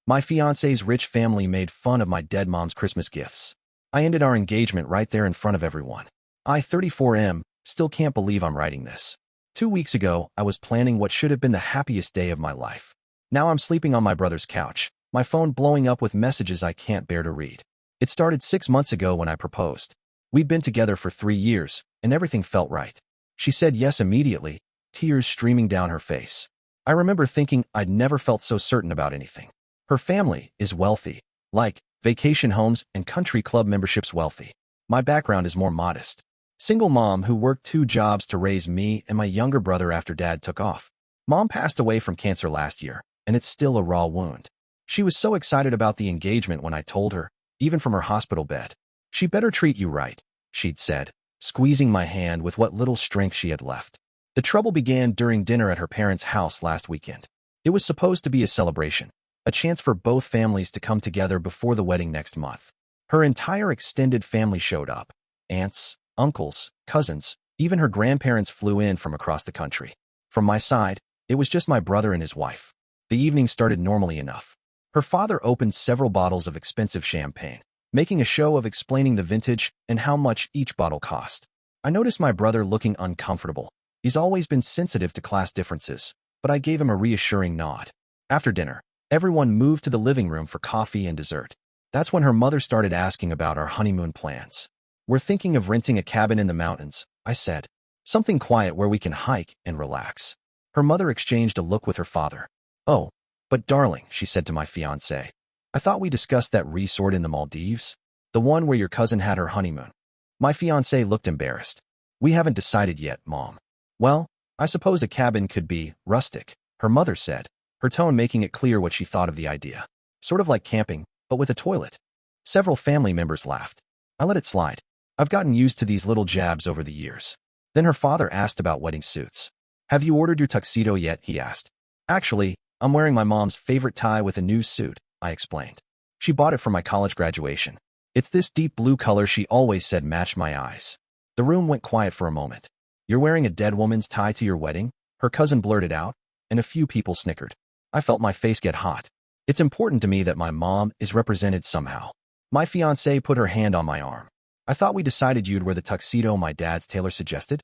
My fiancé's rich family made fun of my dead mom's Christmas gifts. I ended our engagement right there in front of everyone. I, 34M, still can't believe I'm writing this. 2 weeks ago, I was planning what should have been the happiest day of my life. Now I'm sleeping on my brother's couch, my phone blowing up with messages I can't bear to read. It started 6 months ago when I proposed. We'd been together for 3 years, and everything felt right. She said yes immediately, tears streaming down her face. I remember thinking I'd never felt so certain about anything. Her family is wealthy, like vacation homes and country club memberships wealthy. My background is more modest. Single mom who worked 2 jobs to raise me and my younger brother after dad took off. Mom passed away from cancer last year, and it's still a raw wound. She was so excited about the engagement when I told her, even from her hospital bed. She better treat you right, she'd said, squeezing my hand with what little strength she had left. The trouble began during dinner at her parents' house last weekend. It was supposed to be a celebration, a chance for both families to come together before the wedding next month. Her entire extended family showed up. Aunts, uncles, cousins, even her grandparents flew in from across the country. From my side, it was just my brother and his wife. The evening started normally enough. Her father opened several bottles of expensive champagne, making a show of explaining the vintage and how much each bottle cost. I noticed my brother looking uncomfortable. He's always been sensitive to class differences, but I gave him a reassuring nod. After dinner, everyone moved to the living room for coffee and dessert. That's when her mother started asking about our honeymoon plans. We're thinking of renting a cabin in the mountains, I said. Something quiet where we can hike and relax. Her mother exchanged a look with her father. Oh, but darling, she said to my fiancé, I thought we discussed that resort in the Maldives, the one where your cousin had her honeymoon. My fiancé looked embarrassed. We haven't decided yet, Mom. Well, I suppose a cabin could be rustic, her mother said, her tone making it clear what she thought of the idea. Sort of like camping, but with a toilet. Several family members laughed. I let it slide. I've gotten used to these little jabs over the years. Then her father asked about wedding suits. Have you ordered your tuxedo yet? He asked. Actually, I'm wearing my mom's favorite tie with a new suit, I explained. She bought it for my college graduation. It's this deep blue color she always said matched my eyes. The room went quiet for a moment. You're wearing a dead woman's tie to your wedding? Her cousin blurted out, and a few people snickered. I felt my face get hot. It's important to me that my mom is represented somehow. My fiancée put her hand on my arm. I thought we decided you'd wear the tuxedo my dad's tailor suggested.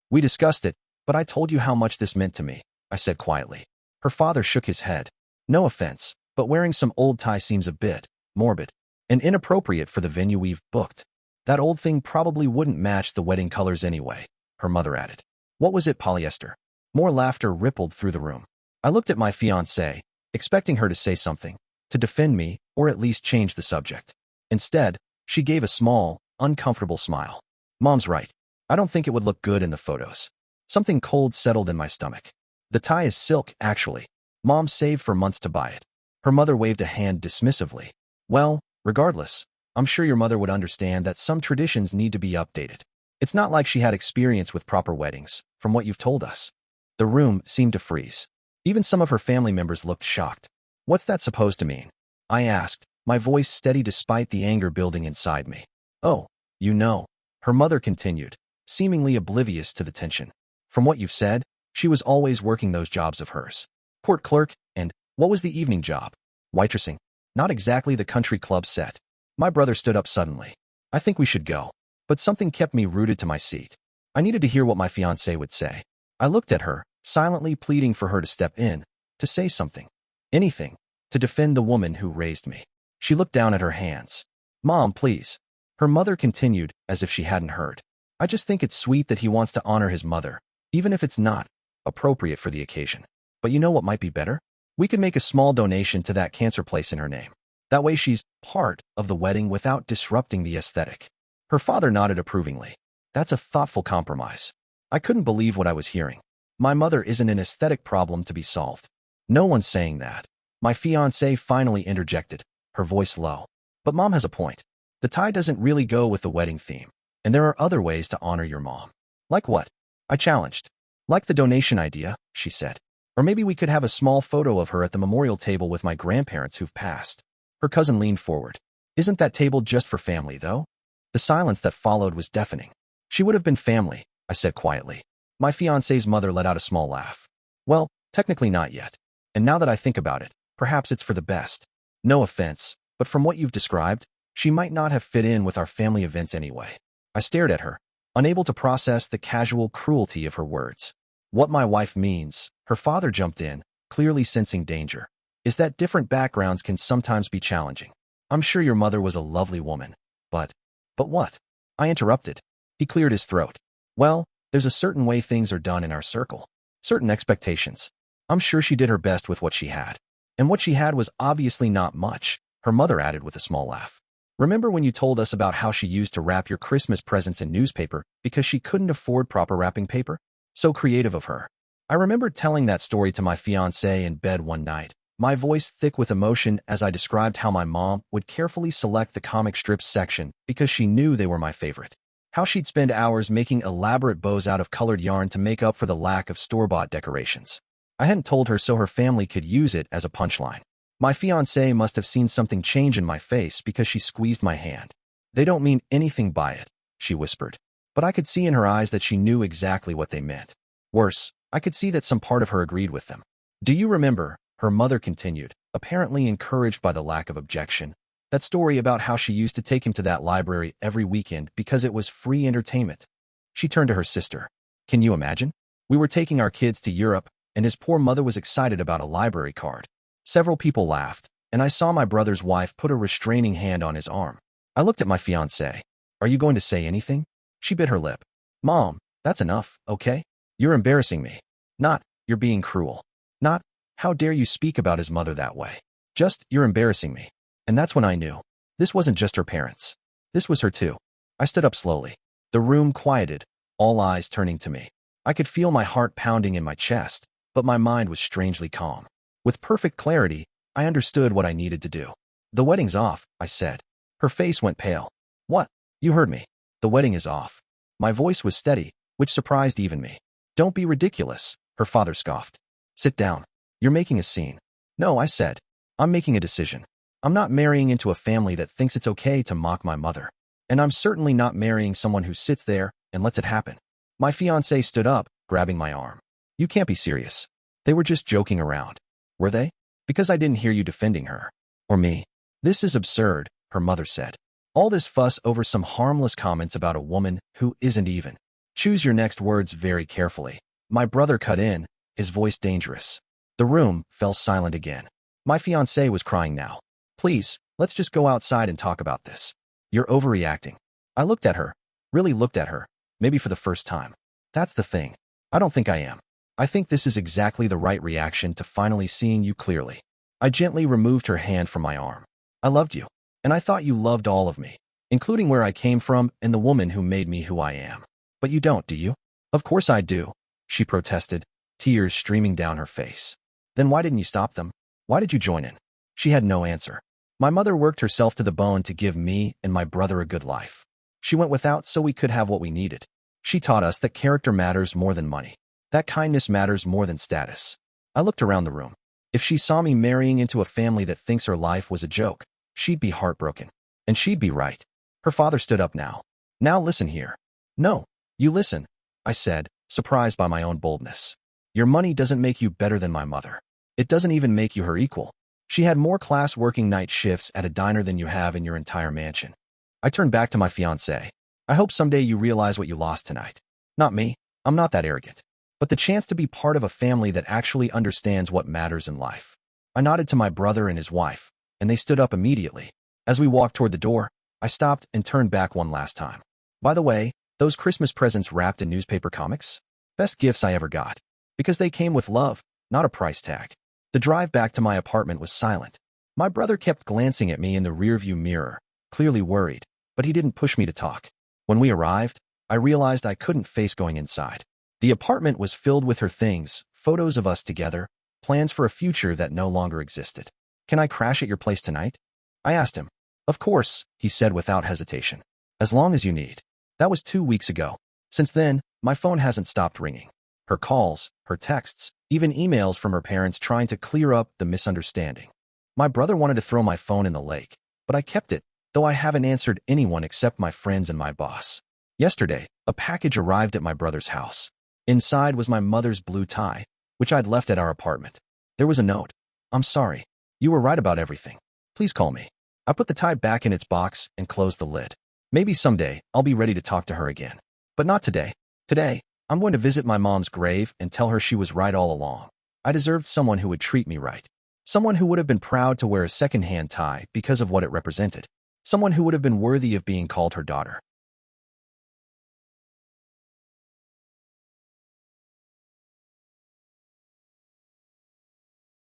We discussed it, but I told you how much this meant to me, I said quietly. Her father shook his head. No offense, but wearing some old tie seems a bit morbid and inappropriate for the venue we've booked. That old thing probably wouldn't match the wedding colors anyway, her mother added. What was it, polyester? More laughter rippled through the room. I looked at my fiancée, expecting her to say something, to defend me, or at least change the subject. Instead, she gave a small, uncomfortable smile. Mom's right. I don't think it would look good in the photos. Something cold settled in my stomach. The tie is silk, actually. Mom saved for months to buy it. Her mother waved a hand dismissively. Well, regardless, I'm sure your mother would understand that some traditions need to be updated. It's not like she had experience with proper weddings, from what you've told us. The room seemed to freeze. Even some of her family members looked shocked. What's that supposed to mean? I asked, my voice steady despite the anger building inside me. Oh, you know, her mother continued, seemingly oblivious to the tension. From what you've said, she was always working those jobs of hers. Court clerk, and what was the evening job? Waitressing. Not exactly the country club set. My brother stood up suddenly. I think we should go. But something kept me rooted to my seat. I needed to hear what my fiancé would say. I looked at her, silently pleading for her to step in, to say something. Anything, to defend the woman who raised me. She looked down at her hands. Mom, please. Her mother continued, as if she hadn't heard. I just think it's sweet that he wants to honor his mother, even if it's not appropriate for the occasion. But you know what might be better? We could make a small donation to that cancer place in her name. That way she's part of the wedding without disrupting the aesthetic. Her father nodded approvingly. That's a thoughtful compromise. I couldn't believe what I was hearing. My mother isn't an aesthetic problem to be solved. No one's saying that. My fiancée finally interjected, her voice low. But Mom has a point. The tie doesn't really go with the wedding theme, and there are other ways to honor your mom. Like what? I challenged. Like the donation idea, she said. Or maybe we could have a small photo of her at the memorial table with my grandparents who've passed. Her cousin leaned forward. Isn't that table just for family, though? The silence that followed was deafening. She would have been family, I said quietly. My fiancé's mother let out a small laugh. Well, technically not yet. And now that I think about it, perhaps it's for the best. No offense, but from what you've described, she might not have fit in with our family events anyway. I stared at her, unable to process the casual cruelty of her words. What my wife means, her father jumped in, clearly sensing danger, is that different backgrounds can sometimes be challenging. I'm sure your mother was a lovely woman, but what? I interrupted. He cleared his throat. Well, there's a certain way things are done in our circle. Certain expectations. I'm sure she did her best with what she had. And what she had was obviously not much, her mother added with a small laugh. Remember when you told us about how she used to wrap your Christmas presents in newspaper because she couldn't afford proper wrapping paper? So creative of her. I remember telling that story to my fiancé in bed one night, my voice thick with emotion as I described how my mom would carefully select the comic strips section because she knew they were my favorite. How she'd spend hours making elaborate bows out of colored yarn to make up for the lack of store-bought decorations. I hadn't told her so her family could use it as a punchline. My fiancée must have seen something change in my face because she squeezed my hand. They don't mean anything by it, she whispered. But I could see in her eyes that she knew exactly what they meant. Worse, I could see that some part of her agreed with them. Do you remember, her mother continued, apparently encouraged by the lack of objection, that story about how she used to take him to that library every weekend because it was free entertainment? She turned to her sister. Can you imagine? We were taking our kids to Europe, and his poor mother was excited about a library card. Several people laughed, and I saw my brother's wife put a restraining hand on his arm. I looked at my fiancée. Are you going to say anything? She bit her lip. Mom, that's enough, okay? You're embarrassing me. Not, you're being cruel. Not, how dare you speak about his mother that way. Just, you're embarrassing me. And that's when I knew. This wasn't just her parents. This was her too. I stood up slowly. The room quieted, all eyes turning to me. I could feel my heart pounding in my chest, but my mind was strangely calm. With perfect clarity, I understood what I needed to do. The wedding's off, I said. Her face went pale. What? You heard me. The wedding is off. My voice was steady, which surprised even me. Don't be ridiculous, her father scoffed. Sit down. You're making a scene. No, I said. I'm making a decision. I'm not marrying into a family that thinks it's okay to mock my mother. And I'm certainly not marrying someone who sits there and lets it happen. My fiancé stood up, grabbing my arm. You can't be serious. They were just joking around. Were they? Because I didn't hear you defending her. Or me. This is absurd, her mother said. All this fuss over some harmless comments about a woman who isn't even. Choose your next words very carefully. My brother cut in, his voice dangerous. The room fell silent again. My fiancé was crying now. Please, let's just go outside and talk about this. You're overreacting. I looked at her. Really looked at her. Maybe for the first time. That's the thing. I don't think I am. I think this is exactly the right reaction to finally seeing you clearly. I gently removed her hand from my arm. I loved you. And I thought you loved all of me, including where I came from and the woman who made me who I am. But you don't, do you? Of course I do, she protested, tears streaming down her face. Then why didn't you stop them? Why did you join in? She had no answer. My mother worked herself to the bone to give me and my brother a good life. She went without so we could have what we needed. She taught us that character matters more than money. That kindness matters more than status. I looked around the room. If she saw me marrying into a family that thinks her life was a joke, she'd be heartbroken. And she'd be right. Her father stood up now. Now listen here. No, you listen, I said, surprised by my own boldness. Your money doesn't make you better than my mother. It doesn't even make you her equal. She had more class working night shifts at a diner than you have in your entire mansion. I turned back to my fiancé. I hope someday you realize what you lost tonight. Not me. I'm not that arrogant. But the chance to be part of a family that actually understands what matters in life. I nodded to my brother and his wife, and they stood up immediately. As we walked toward the door, I stopped and turned back one last time. By the way, those Christmas presents wrapped in newspaper comics? Best gifts I ever got. Because they came with love, not a price tag. The drive back to my apartment was silent. My brother kept glancing at me in the rearview mirror, clearly worried, but he didn't push me to talk. When we arrived, I realized I couldn't face going inside. The apartment was filled with her things, photos of us together, plans for a future that no longer existed. Can I crash at your place tonight? I asked him. Of course, he said without hesitation. As long as you need. That was 2 weeks ago. Since then, my phone hasn't stopped ringing. Her calls, her texts, even emails from her parents trying to clear up the misunderstanding. My brother wanted to throw my phone in the lake, but I kept it, though I haven't answered anyone except my friends and my boss. Yesterday, a package arrived at my brother's house. Inside was my mother's blue tie, which I'd left at our apartment. There was a note. I'm sorry. You were right about everything. Please call me. I put the tie back in its box and closed the lid. Maybe someday I'll be ready to talk to her again. But not today. Today, I'm going to visit my mom's grave and tell her she was right all along. I deserved someone who would treat me right. Someone who would have been proud to wear a second-hand tie because of what it represented. Someone who would have been worthy of being called her daughter.